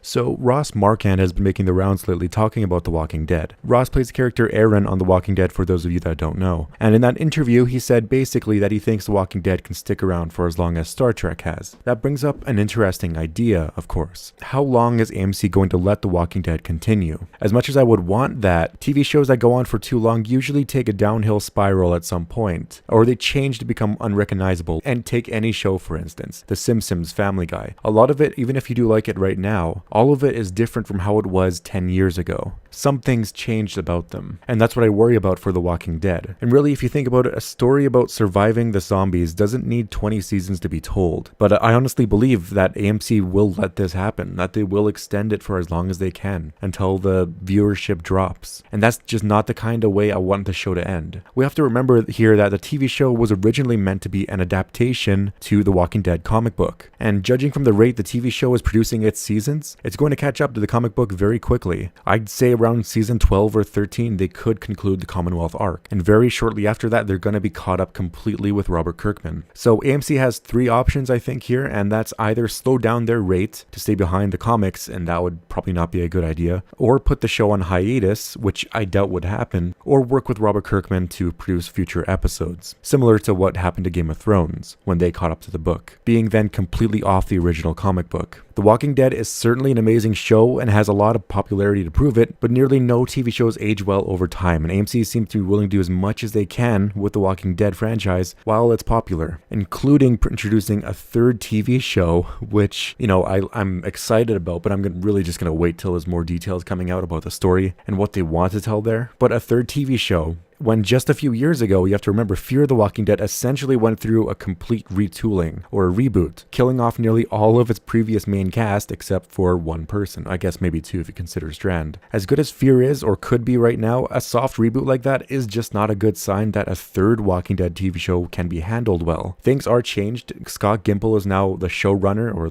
So, Ross Marquand has been making the rounds lately talking about The Walking Dead. Ross plays the character Aaron on The Walking Dead for those of you that don't know. And in that interview, he said basically that he thinks The Walking Dead can stick around for as long as Star Trek has. That brings up an interesting idea, of course. How long is AMC going to let The Walking Dead continue? As much as I would want that, TV shows that go on for too long usually take a downhill spiral at some point, or they change to become unrecognizable. And take any show, for instance, The Simpsons, Family Guy. A lot of it, even if you do like it right now, all of it is different from how it was 10 years ago. Some things changed about them, and that's what I worry about for The Walking Dead. And really, if you think about it, a story about surviving the zombies doesn't need 20 seasons to be told. But I honestly believe that AMC will let this happen, that they will extend it for as long as they can, until the viewership drops. And that's just not the kind of way I want the show to end. We have to remember here that the TV show was originally meant to be an adaptation to The Walking Dead comic book. And judging from the rate the TV show is producing its seasons, it's going to catch up to the comic book very quickly. I'd say around season 12 or 13, they could conclude the Commonwealth arc. And very shortly after that, they're going to be caught up completely with Robert Kirkman. So AMC has three options, I think, here, and that's either slow down their rate to stay behind the comics, and that would probably not be a good idea, or put the show on hiatus, which I doubt would happen, or work with Robert Kirkman to produce future episodes, similar to what happened to Game of Thrones when they caught up to the book, being then completely off the original comic book. The Walking Dead is certainly an amazing show and has a lot of popularity to prove it, but nearly no TV shows age well over time, and AMC seems to be willing to do as much as they can with the Walking Dead franchise while it's popular, including introducing a third TV show, which, I'm excited about, but I'm really just going to wait till there's more details coming out about the story and what they want to tell there. But a third TV show, when just a few years ago, you have to remember, Fear the Walking Dead essentially went through a complete retooling, or a reboot, killing off nearly all of its previous main cast except for one person. I guess maybe two if you consider Strand. As good as Fear is, or could be right now, a soft reboot like that is just not a good sign that a third Walking Dead TV show can be handled well. Things are changed. Scott Gimple is now the showrunner, or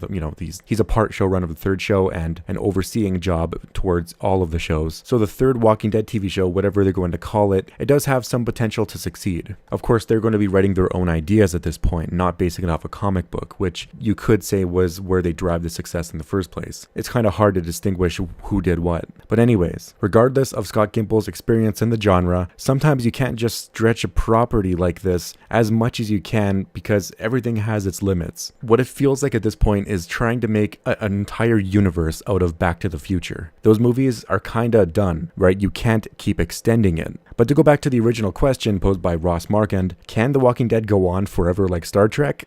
he's a part showrunner of the third show and an overseeing job towards all of the shows. So the third Walking Dead TV show, whatever they're going to call it, it does have some potential to succeed. Of course, they're going to be writing their own ideas at this point, not basing it off a comic book, which you could say was where they derived the success in the first place. It's kind of hard to distinguish who did what. But anyways, regardless of Scott Gimple's experience in the genre, sometimes you can't just stretch a property like this as much as you can because everything has its limits. What it feels like at this point is trying to make an entire universe out of Back to the Future. Those movies are kinda done, right? You can't keep extending it. But to go back to the original question posed by Ross Marquand, can The Walking Dead go on forever like Star Trek?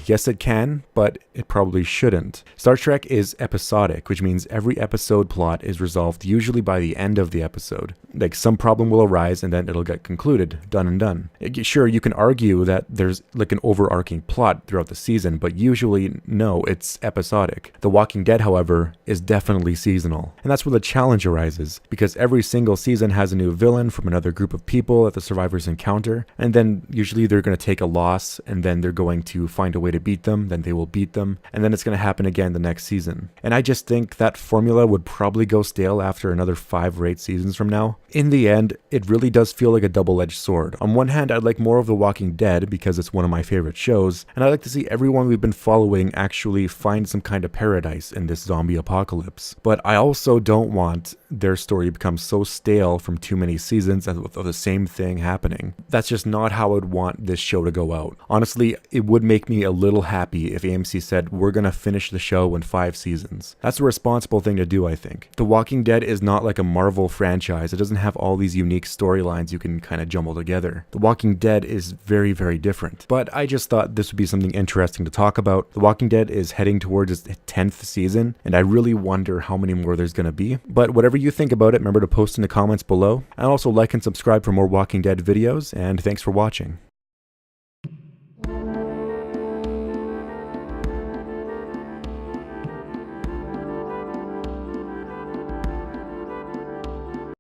Yes it can, but it probably shouldn't. Star Trek is episodic, which means every episode plot is resolved usually by the end of the episode. Like, some problem will arise and then it'll get concluded, done and done. Sure, you can argue that there's like an overarching plot throughout the season, but usually no, it's episodic. The Walking Dead, however, is definitely seasonal. And that's where the challenge arises, because every single season has a new villain from another group of people that the survivors encounter, and then usually they're going to take a loss, and then they're going to find a way to beat them, then they will beat them, and then it's going to happen again the next season. And I just think that formula would probably go stale after another 5 or 8 seasons from now. In the end, it really does feel like a double-edged sword. On one hand, I'd like more of The Walking Dead because it's one of my favorite shows, and I'd like to see everyone we've been following actually find some kind of paradise in this zombie apocalypse. But I also don't want their story to become so stale from too many seasons of the same thing happening. That's just not how I'd want this show to go out. Honestly, it would make me a little happy if AMC said, we're gonna finish the show in 5 seasons. That's a responsible thing to do, I think. The Walking Dead is not like a Marvel franchise. It doesn't have all these unique storylines you can kind of jumble together. The Walking Dead is very, very different. But I just thought this would be something interesting to talk about. The Walking Dead is heading towards its 10th season, and I really wonder how many more there's gonna be. But whatever you think about it, remember to post in the comments below, and also like and subscribe for more Walking Dead videos, and thanks for watching.